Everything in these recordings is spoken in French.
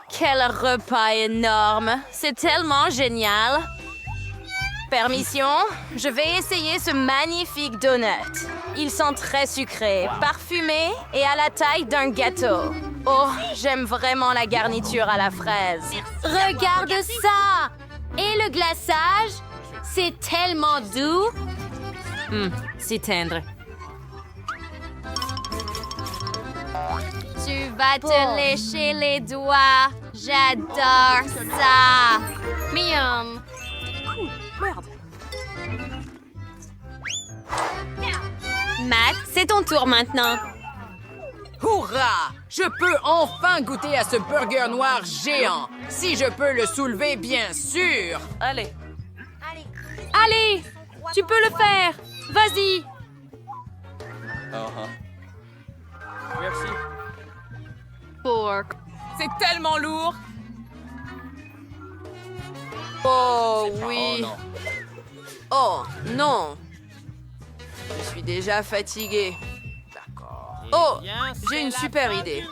Quel repas énorme! C'est tellement génial! Permission, je vais essayer ce magnifique donut. Ils sont très sucrés, parfumés et à la taille d'un gâteau. Oh, j'aime vraiment la garniture à la fraise. Regarde ça! Et le glaçage? C'est tellement doux! C'est tendre. Tu vas te lécher les doigts. J'adore ça. Miam. Matt, c'est ton tour maintenant. Hourra! Je peux enfin goûter à ce burger noir géant. Si je peux le soulever, bien sûr. Allez, tu peux le faire. Vas-y. Merci. Pork. C'est tellement lourd. Oh oui. Oh non. Je suis déjà fatiguée. Oh, j'ai une super idée.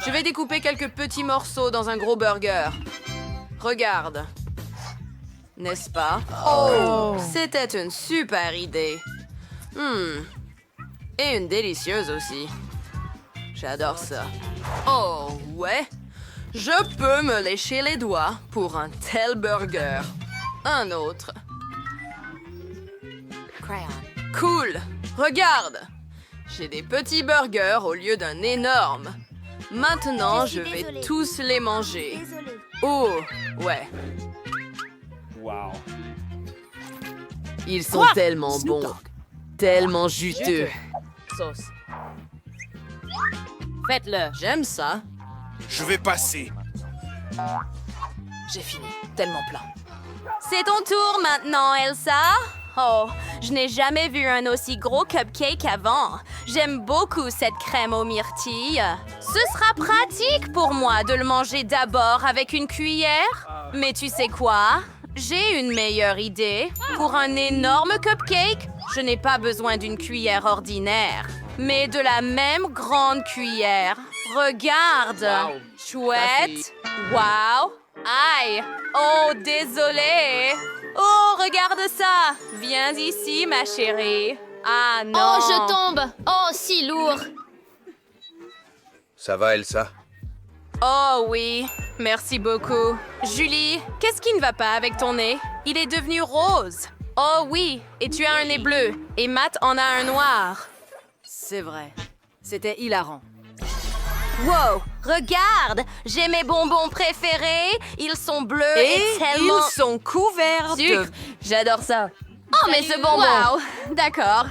Je vais découper quelques petits morceaux dans un gros burger. Regarde. N'est-ce pas? Oh, c'était une super idée. Et une délicieuse aussi. J'adore ça. Oh, ouais. Je peux me lécher les doigts pour un tel burger. Un autre. Cool. Regarde. J'ai des petits burgers au lieu d'un énorme. Maintenant, je vais tous les manger. Oh, ouais. Wow. Ils sont tellement bons. Tellement juteux. Sauce. Faites-le. J'aime ça. Je vais passer. J'ai fini. Tellement plein. C'est ton tour maintenant, Elsa. Oh, je n'ai jamais vu un aussi gros cupcake avant. J'aime beaucoup cette crème aux myrtilles. Ce sera pratique pour moi de le manger d'abord avec une cuillère. Mais tu sais quoi? J'ai une meilleure idée. Pour un énorme cupcake, je n'ai pas besoin d'une cuillère ordinaire, mais de la même grande cuillère. Regarde! Wow. Chouette! Wow! Aïe! Oh, désolé! Oh, regarde ça! Viens ici, ma chérie. Ah non! Oh, je tombe! Oh, si lourd! Ça va, Elsa? Oh oui, merci beaucoup. Julie, qu'est-ce qui ne va pas avec ton nez? Il est devenu rose. Oh oui, et tu as un nez bleu. Et Matt en a un noir. C'est vrai. C'était hilarant. Wow, regarde! J'ai mes bonbons préférés. Ils sont bleus et, Et tellement... ils sont couverts Sucre. de... J'adore ça. Oh, mais ce bonbon! Wow, d'accord.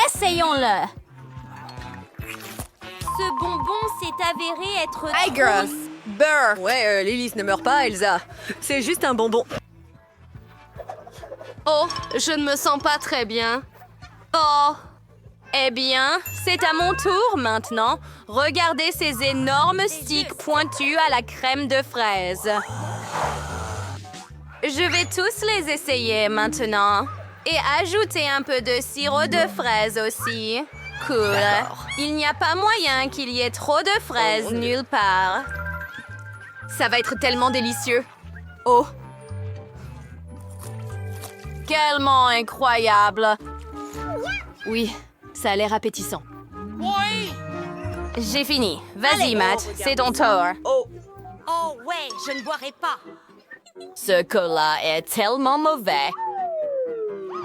Essayons-le! Ce bonbon s'est avéré être Hi, girls. Burr. Ouais, Lilith ne meurt pas, Elsa. C'est juste un bonbon. Oh, je ne me sens pas très bien. Oh! Eh bien, c'est à mon tour maintenant. Regardez ces énormes sticks pointus à la crème de fraise. Je vais tous les essayer maintenant. Et ajouter un peu de sirop de fraise aussi. Cool. Il n'y a pas moyen qu'il y ait trop de fraises nulle part. Ça va être tellement délicieux. Oh! Tellement incroyable. Oui, ça a l'air appétissant. J'ai fini. Vas-y, Matt, c'est ton tour. Oh ouais, je ne boirai pas! Ce cola est tellement mauvais.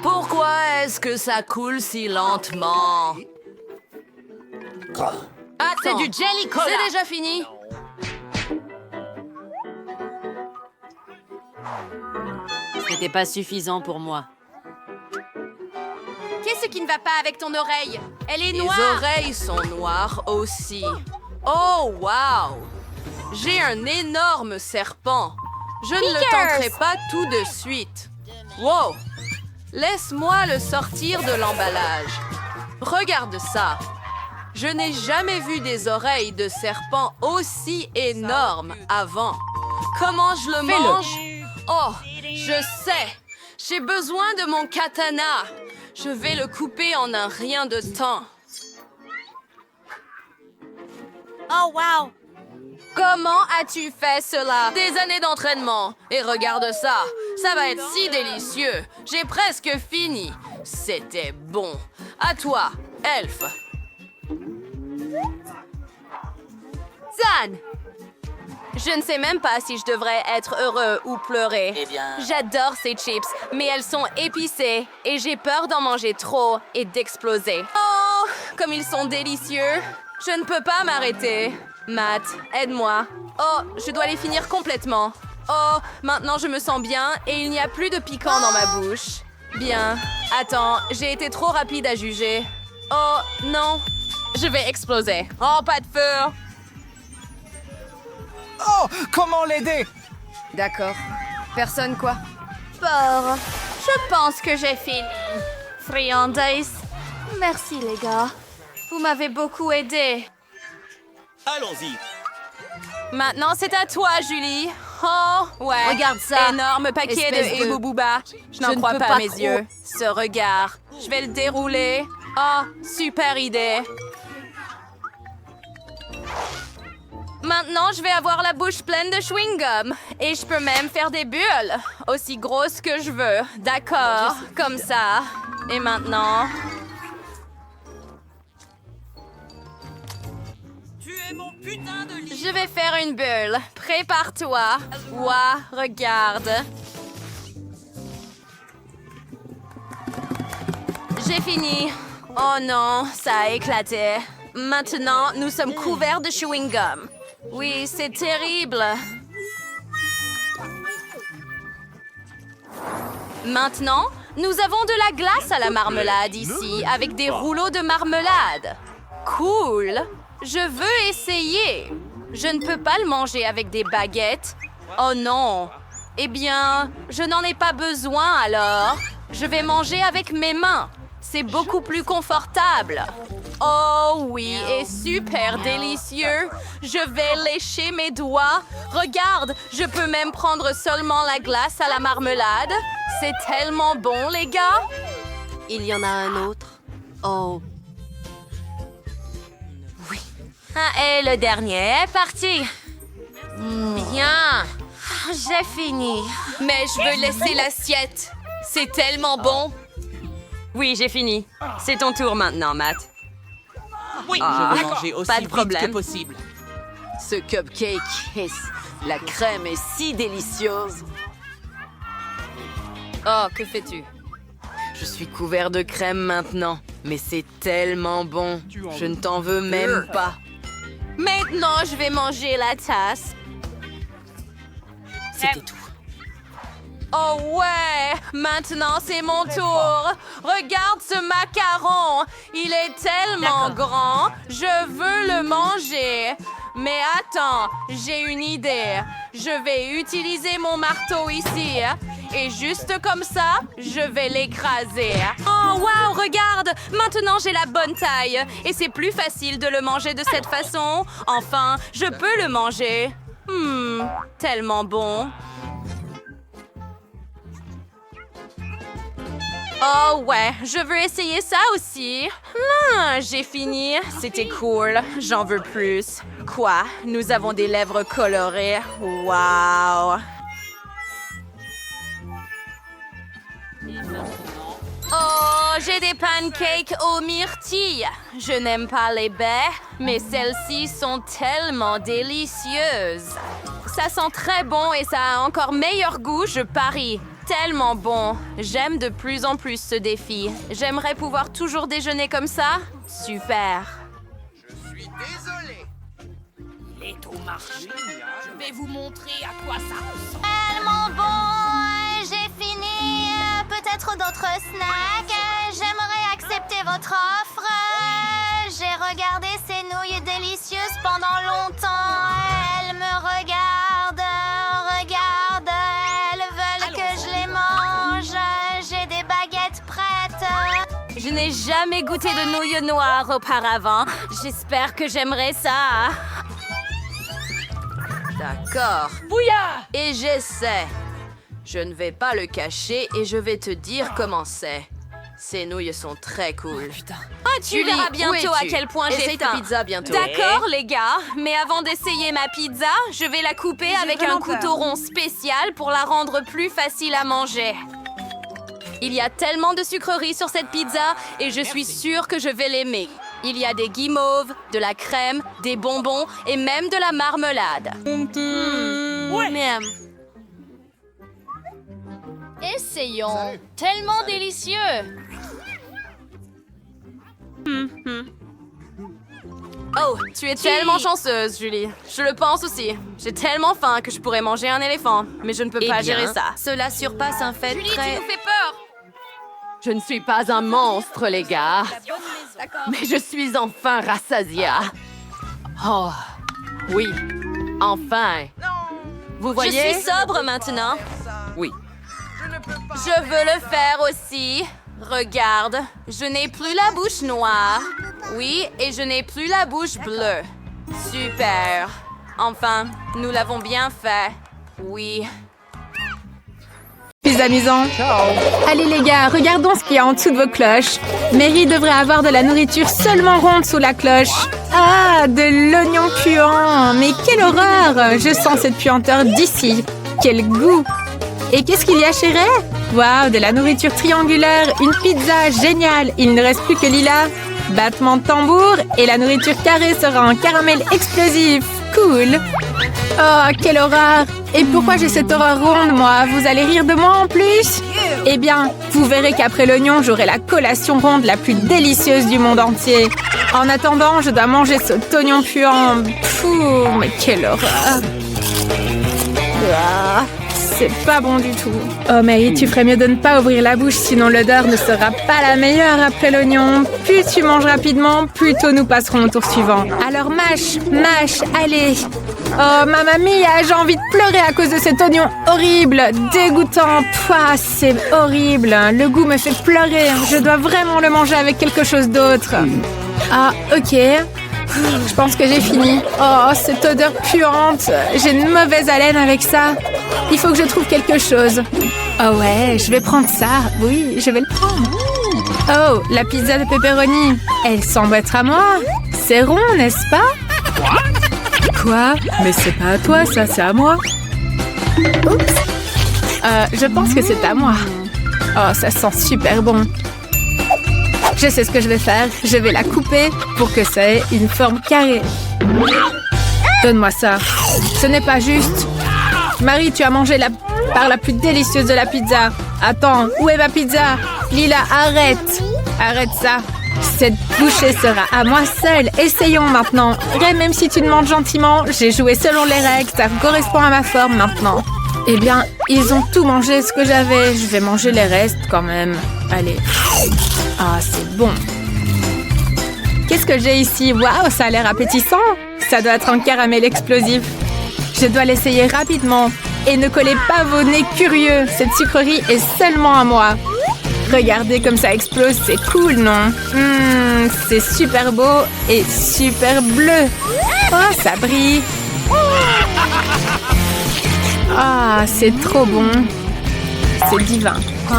Pourquoi est-ce que ça coule si lentement? C'est du jelly cola. C'est déjà fini? C'était pas suffisant pour moi. Qu'est-ce qui ne va pas avec ton oreille? Elle est Les noire. oreilles sont noires aussi. Oh, wow! J'ai un énorme serpent. Je ne le tenterai pas tout de suite. Wow! Laisse-moi le sortir de l'emballage. Regarde ça. Je n'ai jamais vu des oreilles de serpent aussi énormes avant. Comment je le mange? Oh, je sais. J'ai besoin de mon katana. Je vais le couper en un rien de temps. Oh, wow! Comment as-tu fait cela? Des années d'entraînement. Et regarde ça. Ça va être si délicieux. J'ai presque fini. C'était bon. À toi, Elf. Zan! Je ne sais même pas si je devrais être heureux ou pleurer. J'adore ces chips, mais elles sont épicées et j'ai peur d'en manger trop et d'exploser. Oh, comme ils sont délicieux! Je ne peux pas m'arrêter. Matt, aide-moi. Oh, je dois les finir complètement. Oh, maintenant je me sens bien et il n'y a plus de piquant dans ma bouche. Bien. Attends, j'ai été trop rapide à juger. Oh, non. Je vais exploser. Oh, pas de feu! Oh, comment l'aider? D'accord. Personne quoi? Bon, je pense que j'ai fini. Friandises. Merci les gars. Vous m'avez beaucoup aidé. Allons-y. Maintenant, c'est à toi, Julie. Oh, ouais. Regarde ça. Énorme paquet Espèce de de- Ebou Booba. Je n'en Je ne crois peux pas pas à mes trop. yeux. Ce regard. Je vais le dérouler. Oh, super idée. Maintenant, je vais avoir la bouche pleine de chewing-gum. Et je peux même faire des bulles. Aussi grosses que je veux. D'accord. Comme ça. Et maintenant... Je vais faire une bulle. Prépare-toi. Ouah, regarde. J'ai fini. Oh non, ça a éclaté. Maintenant, nous sommes couverts de chewing-gum. Oui, c'est terrible. Maintenant, nous avons de la glace à la marmelade ici, avec des rouleaux de marmelade. Cool. Je veux essayer. Je ne peux pas le manger avec des baguettes. Oh non. Eh bien, je n'en ai pas besoin alors. Je vais manger avec mes mains. C'est beaucoup plus confortable. Oh oui, et super délicieux. Je vais lécher mes doigts. Regarde, je peux même prendre seulement la glace à la marmelade. C'est tellement bon, les gars. Il y en a un autre. Oh. Ah, et le dernier est parti. Bien. J'ai fini. Mais je veux laisser l'assiette. C'est tellement bon. Oui, j'ai fini. C'est ton tour maintenant, Matt. Oui, Ah, je vais manger aussi pas de vite problème. que possible. Ce cupcake, la crème est si délicieuse. Oh, que fais-tu? Je suis couvert de crème maintenant, mais c'est tellement bon. Je ne t'en veux même pas. Maintenant, je vais manger la tasse. C'était tout. Oh ouais! Maintenant, c'est mon tour. Regarde ce macaron. Il est tellement grand. Je veux le manger. Mais attends, j'ai une idée. Je vais utiliser mon marteau ici. Et juste comme ça, je vais l'écraser. Oh wow, regarde! Maintenant, j'ai la bonne taille. Et c'est plus facile de le manger de cette façon. Enfin, je peux le manger. Tellement bon. Oh ouais, je veux essayer ça aussi. J'ai fini. C'était cool. J'en veux plus. Quoi? Nous avons des lèvres colorées. Wow. Oh, j'ai des pancakes aux myrtilles. Je n'aime pas les baies, mais celles-ci sont tellement délicieuses. Ça sent très bon et ça a encore meilleur goût, je parie. Tellement bon. J'aime de plus en plus ce défi. J'aimerais pouvoir toujours déjeuner comme ça. Super. Je suis désolé. Tellement bon! J'ai fini. Peut-être d'autres snacks. J'aimerais accepter votre offre. J'ai regardé ces nouilles délicieuses pendant longtemps. Elles me regardent. Elles veulent que je les mange. J'ai des baguettes prêtes. Je n'ai jamais goûté de nouilles noires auparavant. J'espère que j'aimerais ça. D'accord. Bouillard! Et j'essaie. Je ne vais pas le cacher et je vais te dire comment c'est. Ces nouilles sont très cool. Tu verras bientôt à quel point j'ai Essaye ta faim. pizza bientôt. D'accord, les gars, mais avant d'essayer ma pizza, je vais la couper avec un couteau rond spécial pour la rendre plus facile à manger. Il y a tellement de sucreries sur cette pizza et je suis sûre que je vais l'aimer. Il y a des guimauves, de la crème, des bonbons et même de la marmelade. Miam. Essayons. Tellement délicieux. Oh, tu es tellement chanceuse, Julie. Je le pense aussi. J'ai tellement faim que je pourrais manger un éléphant, mais je ne peux pas gérer ça. Cela surpasse un fait très... Tu nous fais peur. Je ne suis pas un monstre, les gars. Mais je suis enfin rassasia. Oh, oui, enfin. Vous Je voyez? suis sobre maintenant. Oui. Je veux le faire aussi. Regarde, je n'ai plus la bouche noire. Oui, et je n'ai plus la bouche bleue. Super. Enfin, nous l'avons bien fait. Oui. Plus amusant. Allez les gars, regardons ce qu'il y a en dessous de vos cloches. Mary devrait avoir de la nourriture seulement ronde sous la cloche. Ah, de l'oignon puant. Mais quelle horreur! Je sens cette puanteur d'ici. Quel goût! Et qu'est-ce qu'il y a chez Ray? Waouh, de la nourriture triangulaire, une pizza, génial! Il ne reste plus que Lila. Battement de tambour et la nourriture carrée sera en caramel explosif. Cool! Oh, quelle horreur! Et pourquoi j'ai cette horreur ronde, moi? Vous allez rire de moi en plus? Eh bien, vous verrez qu'après l'oignon, j'aurai la collation ronde la plus délicieuse du monde entier. En attendant, je dois manger cet oignon puant. Pfff, mais quelle horreur! Ah, c'est pas bon du tout. Oh Mary, tu ferais mieux de ne pas ouvrir la bouche, sinon l'odeur ne sera pas la meilleure après l'oignon. Plus tu manges rapidement, plus tôt nous passerons au tour suivant. Alors mâche, mâche, allez. Oh mamma mia, j'ai envie de pleurer à cause de cet oignon horrible, dégoûtant. Pouah, c'est horrible. Le goût me fait pleurer. Je dois vraiment le manger avec quelque chose d'autre. Ah, ok. Je pense que j'ai fini. Oh, cette odeur puante. J'ai une mauvaise haleine avec ça. Il faut que je trouve quelque chose. Oh ouais, je vais prendre ça. Oui, je vais le prendre. Oh, la pizza de pepperoni. Elle semble être à moi. C'est rond, n'est-ce pas? Quoi? Mais c'est pas à toi, ça, c'est à moi. Oups. Je pense que c'est à moi. Oh, ça sent super bon. Je sais ce que je vais faire. Je vais la couper pour que ça ait une forme carrée. Donne-moi ça. Ce n'est pas juste. Marie, tu as mangé la part la plus délicieuse de la pizza. Attends, où est ma pizza? Lila, arrête. Arrête ça. Cette bouchée sera à moi seule. Essayons maintenant. Ray, même si tu demandes gentiment, j'ai joué selon les règles. Ça correspond à ma forme maintenant. Eh bien, ils ont tout mangé ce que j'avais. Je vais manger les restes quand même. Allez. Ah, c'est bon. Qu'est-ce que j'ai ici? Waouh, ça a l'air appétissant. Ça doit être un caramel explosif. Je dois l'essayer rapidement. Et ne collez pas vos nez curieux. Cette sucrerie est seulement à moi. Regardez comme ça explose, c'est cool, non? C'est super beau et super bleu. Oh, ça brille. Ah, c'est trop bon. C'est divin. Oh.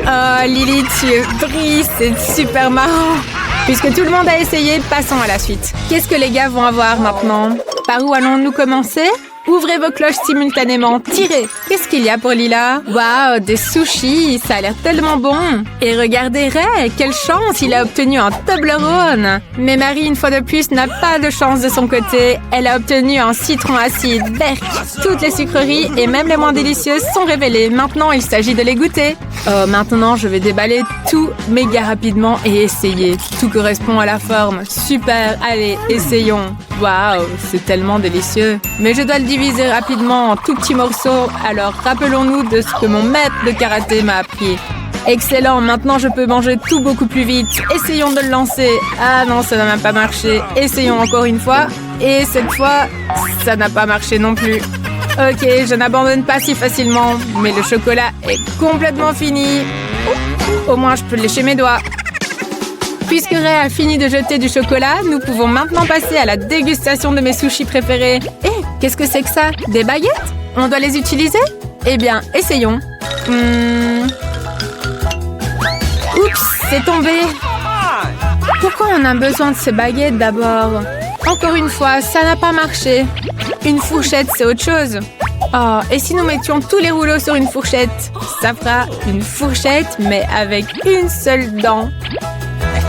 Oh, Lily, tu brilles, c'est super marrant. Puisque tout le monde a essayé, passons à la suite. Qu'est-ce que les gars vont avoir maintenant? Par où allons-nous commencer? Ouvrez vos cloches simultanément. Tirez. Qu'est-ce qu'il y a pour Lila? Waouh, des sushis. Ça a l'air tellement bon. Et regardez Ray. Quelle chance. Il a obtenu un Toblerone. Mais Marie, une fois de plus, n'a pas de chance de son côté. Elle a obtenu un citron acide. Berk. Toutes les sucreries et même les moins délicieuses sont révélées. Maintenant, il s'agit de les goûter. Oh, maintenant, je vais déballer tout méga rapidement et essayer. Tout correspond à la forme. Super. Allez, essayons. Waouh, c'est tellement délicieux. Mais je dois le diviser rapidement en tout petits morceaux. Alors, rappelons-nous de ce que mon maître de karaté m'a appris. Excellent, maintenant je peux manger tout beaucoup plus vite. Essayons de le lancer. Ah non, ça n'a même pas marché. Essayons encore une fois. Et cette fois, ça n'a pas marché non plus. Ok, je n'abandonne pas si facilement. Mais le chocolat est complètement fini. Au moins, je peux lécher mes doigts. Puisque Ray a fini de jeter du chocolat, nous pouvons maintenant passer à la dégustation de mes sushis préférés. Hé, qu'est-ce que c'est que ça? Des baguettes? On doit les utiliser? Eh bien, essayons. c'est tombé. Pourquoi on a besoin de ces baguettes d'abord? Encore une fois, ça n'a pas marché. Une fourchette, c'est autre chose. Oh, et si nous mettions tous les rouleaux sur une fourchette? Ça fera une fourchette, mais avec une seule dent.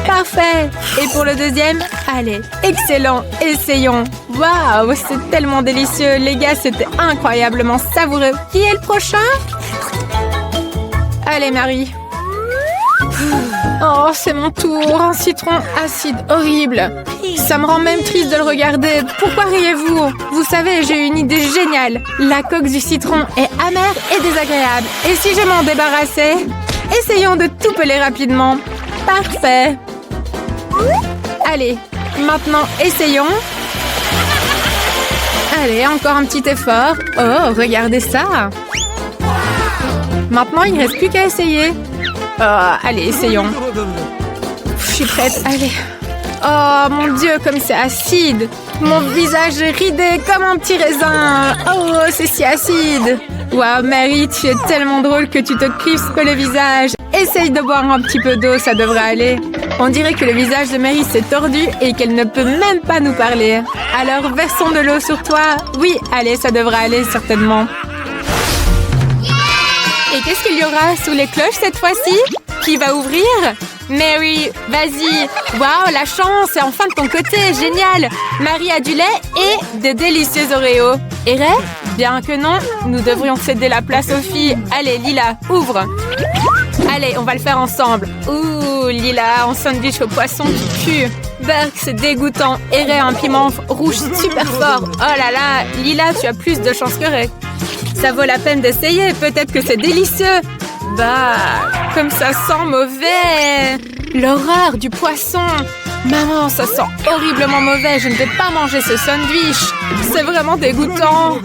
Parfait. Et pour le deuxième? Allez, excellent. Essayons. Waouh, c'est tellement délicieux. Les gars, c'était incroyablement savoureux. Qui est le prochain? Allez, Marie. Oh, c'est mon tour. Un citron acide horrible. Ça me rend même triste de le regarder. Pourquoi riez-vous? Vous savez, j'ai une idée géniale. La coque du citron est amère et désagréable. Et si je m'en débarrassais? Essayons de tout peler rapidement. Parfait. Allez, maintenant, essayons. Allez, encore un petit effort. Oh, regardez ça. Maintenant, il ne reste plus qu'à essayer. Oh, allez, essayons. Je suis prête, allez. Oh, mon Dieu, comme c'est acide. Mon visage est ridé comme un petit raisin. Oh, c'est si acide. Waouh, Mary, tu es tellement drôle que tu te crispes le visage. Essaye de boire un petit peu d'eau, ça devrait aller. On dirait que le visage de Mary s'est tordu et qu'elle ne peut même pas nous parler. Alors, versons de l'eau sur toi. Oui, allez, ça devrait aller, certainement. Et qu'est-ce qu'il y aura sous les cloches cette fois-ci? Qui va ouvrir? Mary, vas-y. Waouh, la chance est enfin de ton côté, génial. Marie a du lait et de délicieux Oreos. Et Ray? Bien que non, nous devrions céder la place aux filles. Allez, Lila, ouvre. Allez, on va le faire ensemble. Ouh, Lila, en sandwich au poisson qui tue. Burk, c'est dégoûtant. Et Ray, un piment rouge super fort. Oh là là, Lila, tu as plus de chance que Ray. Ça vaut la peine d'essayer, peut-être que c'est délicieux. Bah, comme ça sent mauvais. L'horreur du poisson. Maman, ça sent horriblement mauvais. Je ne vais pas manger ce sandwich. C'est vraiment dégoûtant.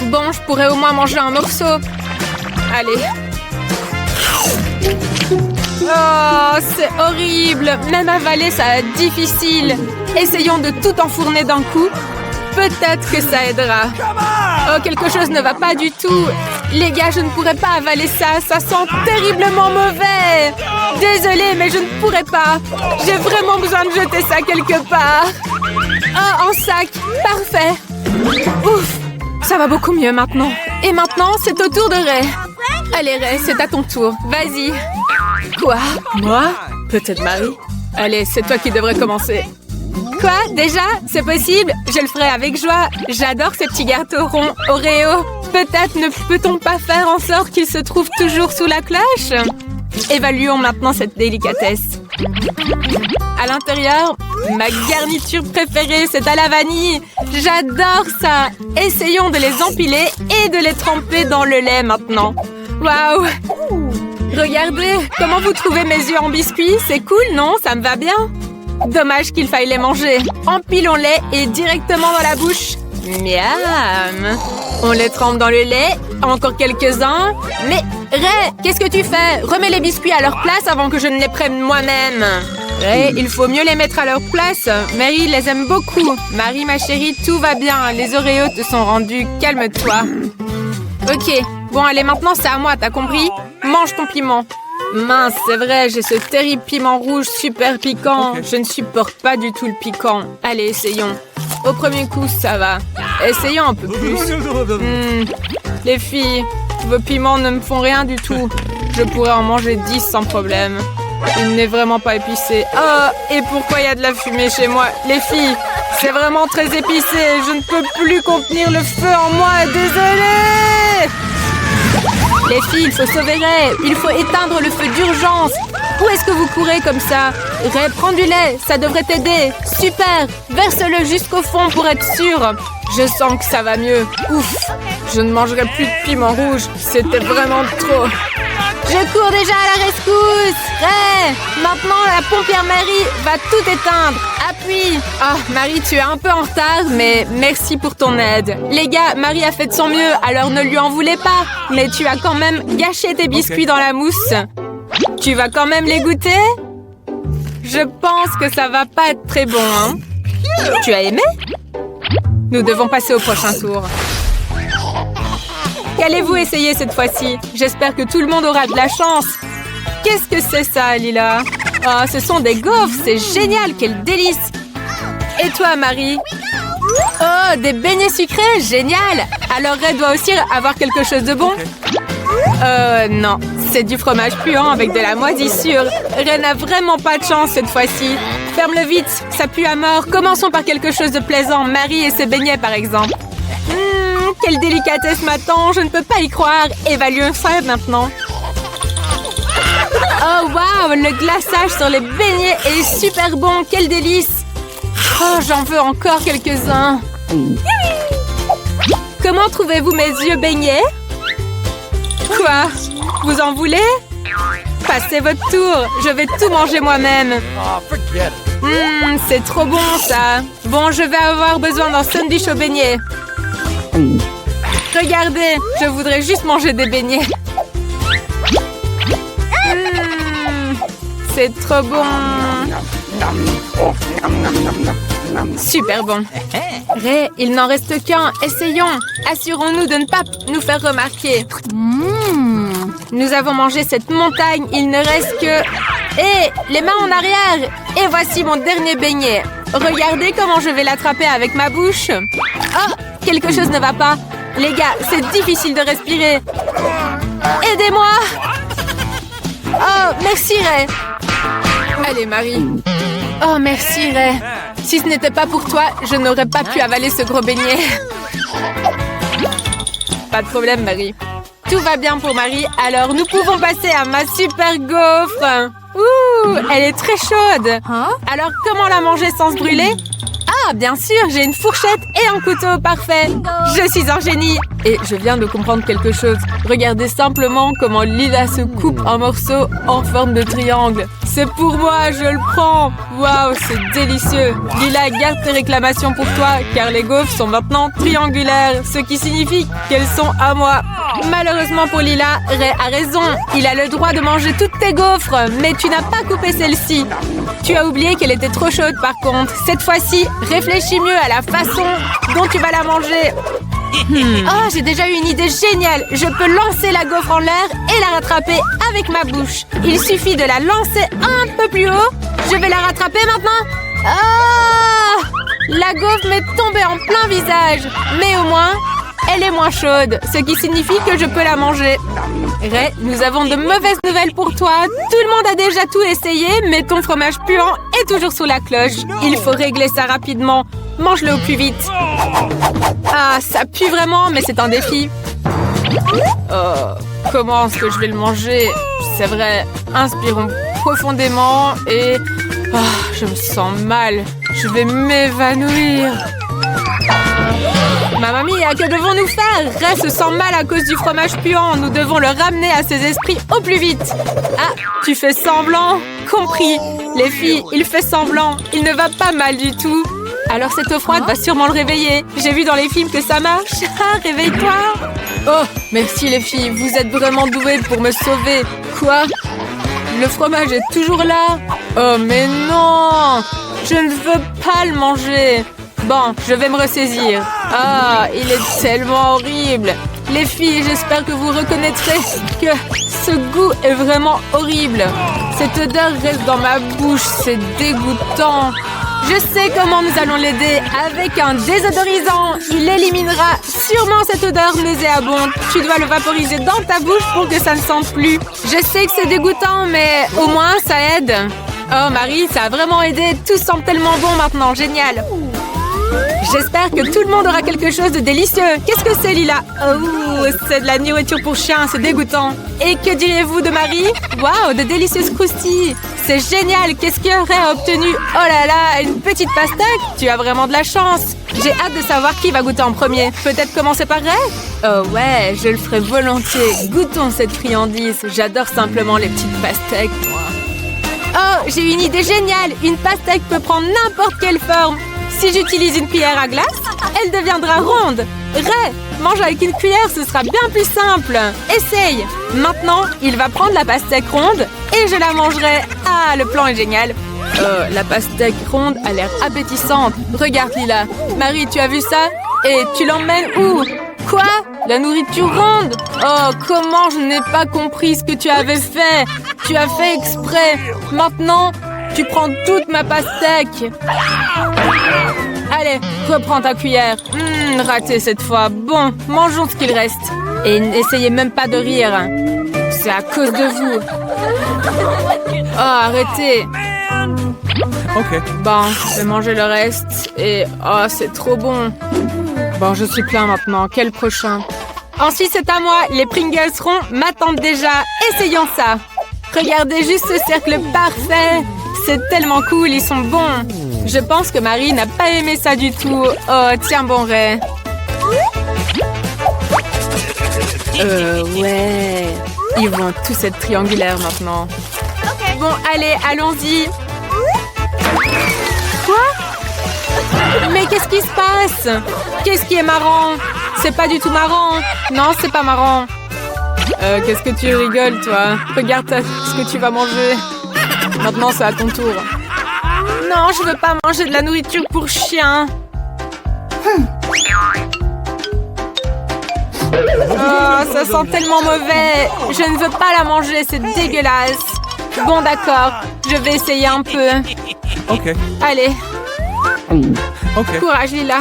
Bon, je pourrais au moins manger un morceau. Allez. Oh, c'est horrible. Même avaler, ça va être difficile. Essayons de tout enfourner d'un coup. Peut-être que ça aidera. Oh, quelque chose ne va pas du tout. Les gars, je ne pourrais pas avaler ça. Ça sent terriblement mauvais. Désolée, mais je ne pourrais pas. J'ai vraiment besoin de jeter ça quelque part. Oh, en sac. Parfait. Ouf. Ça va beaucoup mieux maintenant. Et maintenant, c'est au tour de Ray. Allez, Ray, c'est à ton tour. Vas-y. Quoi? Moi? Peut-être Marie. Allez, c'est toi qui devrais commencer. Quoi? Déjà? C'est possible? Je le ferai avec joie. J'adore ces petits gâteaux ronds Oreo. Peut-être ne peut-on pas faire en sorte qu'ils se trouvent toujours sous la cloche? Évaluons maintenant cette délicatesse. À l'intérieur, ma garniture préférée, c'est à la vanille. J'adore ça. Essayons de les empiler et de les tremper dans le lait maintenant. Waouh! Regardez, comment vous trouvez mes yeux en biscuits? C'est cool, non? Ça me va bien. Dommage qu'il faille les manger. Empilons-les et directement dans la bouche. Miam! On les trempe dans le lait. Encore quelques-uns. Mais, Ray, qu'est-ce que tu fais? Remets les biscuits à leur place avant que je ne les prenne moi-même. Ray, il faut mieux les mettre à leur place. Mary les aime beaucoup. Marie, ma chérie, tout va bien. Les Oreos te sont rendus. Calme-toi. Ok. Bon, allez, maintenant, c'est à moi, t'as compris? Mange ton piment. Mince, c'est vrai, j'ai ce terrible piment rouge super piquant. Je ne supporte pas du tout le piquant. Allez, essayons. Au premier coup, ça va. Essayons un peu plus. Les filles, vos piments ne me font rien du tout. Je pourrais en manger 10 sans problème. Il n'est vraiment pas épicé. Oh, et pourquoi il y a de la fumée chez moi? Les filles, c'est vraiment très épicé. Je ne peux plus contenir le feu en moi. Désolée! Les filles, il faut sauver Ray. Il faut éteindre le feu d'urgence. Où est-ce que vous courez comme ça? Ray, prends du lait. Ça devrait t'aider. Super. Verse-le jusqu'au fond pour être sûr. Je sens que ça va mieux. Ouf. Je ne mangerai plus de piment rouge. C'était vraiment trop. Je cours déjà à la rescousse. Ray, maintenant la pompière Marie va tout éteindre. Appuie. Ah, Marie, tu es un peu en retard, mais merci pour ton aide. Les gars, Marie a fait de son mieux, alors ne lui en voulez pas. Mais tu as quand même gâché tes biscuits dans la mousse. Tu vas quand même les goûter? Je pense que ça va pas être très bon, hein? Tu as aimé? Nous devons passer au prochain tour. Qu'allez-vous essayer cette fois-ci? J'espère que tout le monde aura de la chance. Qu'est-ce que c'est ça, Lila? Oh, ce sont des gaufres, c'est génial, quel délice! Et toi, Marie? Oh, des beignets sucrés, génial! Alors Ray doit aussi avoir quelque chose de bon? Non, c'est du fromage puant avec de la moisissure. Ray n'a vraiment pas de chance cette fois-ci. Ferme-le vite, ça pue à mort. Commençons par quelque chose de plaisant, Marie et ses beignets par exemple. Quelle délicatesse m'attend, je ne peux pas y croire. Évaluons ça maintenant. Oh wow, le glaçage sur les beignets est super bon, quel délice! Oh, j'en veux encore quelques-uns. Comment trouvez-vous mes yeux beignets? Quoi? Vous en voulez? Passez votre tour, je vais tout manger moi-même. C'est trop bon ça. Bon, je vais avoir besoin d'un sandwich aux beignets. Regardez, je voudrais juste manger des beignets. C'est trop bon. Super bon. Ray, il n'en reste qu'un. Essayons. Assurons-nous de ne pas nous faire remarquer. Nous avons mangé cette montagne. Il ne reste que... Hé, les mains en arrière. Et voici mon dernier beignet. Regardez comment je vais l'attraper avec ma bouche. Oh, quelque chose ne va pas. Les gars, c'est difficile de respirer. Aidez-moi. Oh, merci Ray. Allez, Marie. Oh, merci, Ray. Si ce n'était pas pour toi, je n'aurais pas pu avaler ce gros beignet. Pas de problème, Marie. Tout va bien pour Marie, alors nous pouvons passer à ma super gaufre. Ouh, elle est très chaude. Alors, comment la manger sans se brûler? Ah, bien sûr, j'ai une fourchette et un couteau, parfait. Je suis un génie. Et je viens de comprendre quelque chose. Regardez simplement comment Lila se coupe un morceau en forme de triangle. C'est pour moi, je le prends. Waouh, c'est délicieux. Lila, garde tes réclamations pour toi, car les gaufres sont maintenant triangulaires, ce qui signifie qu'elles sont à moi. Malheureusement pour Lila, Ray a raison. Il a le droit de manger toutes tes gaufres, mais tu n'as pas coupé celle-ci. Tu as oublié qu'elle était trop chaude par contre. Cette fois-ci, réfléchis mieux à la façon dont tu vas la manger. Oh, j'ai déjà eu une idée géniale. Je peux lancer la gaufre en l'air et la rattraper avec ma bouche. Il suffit de la lancer un peu plus haut. Je vais la rattraper maintenant. Ah! La gaufre m'est tombée en plein visage. Mais au moins, elle est moins chaude, ce qui signifie que je peux la manger. Ray, nous avons de mauvaises nouvelles pour toi. Tout le monde a déjà tout essayé, mais ton fromage puant est toujours sous la cloche. Il faut régler ça rapidement. Mange-le au plus vite. Ah, ça pue vraiment, mais c'est un défi. Comment est-ce que je vais le manger? C'est vrai, inspirons profondément et... je me sens mal. Je vais m'évanouir. Mamma mia, que devons-nous faire? Ray se sent mal à cause du fromage puant. Nous devons le ramener à ses esprits au plus vite. Ah, tu fais semblant? Compris. Les filles, il fait semblant. Il ne va pas mal du tout. Alors cette eau froide va sûrement le réveiller. J'ai vu dans les films que ça marche. Ah, réveille-toi. Oh, merci les filles. Vous êtes vraiment douées pour me sauver. Quoi? Le fromage est toujours là. Oh, mais non! Je ne veux pas le manger. Bon, je vais me ressaisir. Ah, il est tellement horrible. Les filles, j'espère que vous reconnaîtrez que ce goût est vraiment horrible. Cette odeur reste dans ma bouche, c'est dégoûtant. Je sais comment nous allons l'aider. Avec un désodorisant, il éliminera sûrement cette odeur nauséabonde. Tu dois le vaporiser dans ta bouche pour que ça ne sente plus. Je sais que c'est dégoûtant, mais au moins ça aide. Oh Marie, ça a vraiment aidé. Tout sent tellement bon maintenant, génial. J'espère que tout le monde aura quelque chose de délicieux. Qu'est-ce que c'est, Lila? Oh, c'est de la nourriture pour chien, c'est dégoûtant. Et que diriez-vous de Marie? Waouh, de délicieuses croustilles. C'est génial. Qu'est-ce que Ray a obtenu? Oh là là, une petite pastèque. Tu as vraiment de la chance. J'ai hâte de savoir qui va goûter en premier. Peut-être commencer par Ray? Oh ouais, je le ferai volontiers. Goûtons cette friandise. J'adore simplement les petites pastèques. Oh, j'ai une idée géniale. Une pastèque peut prendre n'importe quelle forme. Si j'utilise une cuillère à glace, elle deviendra ronde. Ray, mange avec une cuillère, ce sera bien plus simple. Essaye. Maintenant, il va prendre la pastèque ronde et je la mangerai. Ah, le plan est génial. La pastèque ronde a l'air appétissante. Regarde, Lila. Marie, tu as vu ça? Et tu l'emmènes où? Quoi? La nourriture ronde? Oh, comment je n'ai pas compris ce que tu avais fait? Tu as fait exprès. Maintenant, tu prends toute ma pastèque. Allez, reprends ta cuillère. Raté cette fois. Bon, mangeons ce qu'il reste. Et n'essayez même pas de rire. C'est à cause de vous. Oh, arrêtez. Ok. Bon, je vais manger le reste. Et oh, c'est trop bon. Bon, je suis plein maintenant. Quel prochain? Ensuite, c'est à moi. Les Pringles ronds m'attendent déjà. Essayons ça. Regardez juste ce cercle parfait. C'est tellement cool, ils sont bons. Je pense que Marie n'a pas aimé ça du tout. Oh, tiens bon, Ray. Ouais. Ils vont tous être triangulaires maintenant. Bon, allez, allons-y. Quoi? Mais qu'est-ce qui se passe? Qu'est-ce qui est marrant? C'est pas du tout marrant. Non, c'est pas marrant. Qu'est-ce que tu rigoles, toi? Regarde ce que tu vas manger. Maintenant, c'est à ton tour. Non, je veux pas manger de la nourriture pour chien. Oh, ça sent tellement mauvais. Je ne veux pas la manger, c'est dégueulasse. Bon, d'accord. Je vais essayer un peu. Ok. Allez. Ok. Courage, Lila.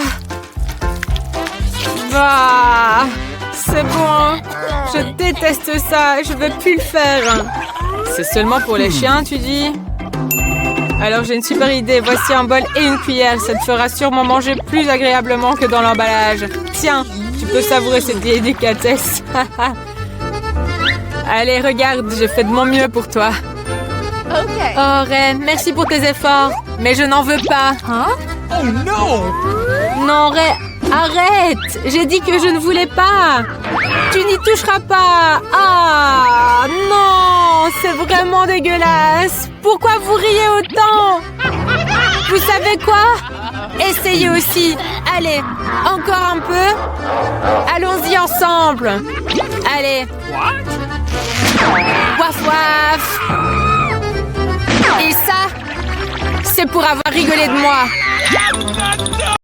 Bah, c'est bon. Je déteste ça. Je veux plus le faire. C'est seulement pour les chiens, tu dis? Alors j'ai une super idée. Voici un bol et une cuillère. Ça te fera sûrement manger plus agréablement que dans l'emballage. Tiens, tu peux savourer cette délicatesse. Allez, regarde, j'ai fait de mon mieux pour toi. Oh, Ray, merci pour tes efforts. Mais je n'en veux pas. Oh non! Non, Ray, arrête! J'ai dit que je ne voulais pas. Tu n'y toucheras pas. Ah, non, c'est vraiment dégueulasse. Pourquoi vous riez autant? Vous savez quoi? Essayez aussi. Allez, encore un peu. Allons-y ensemble. Allez. Waf waf. Et ça, c'est pour avoir rigolé de moi.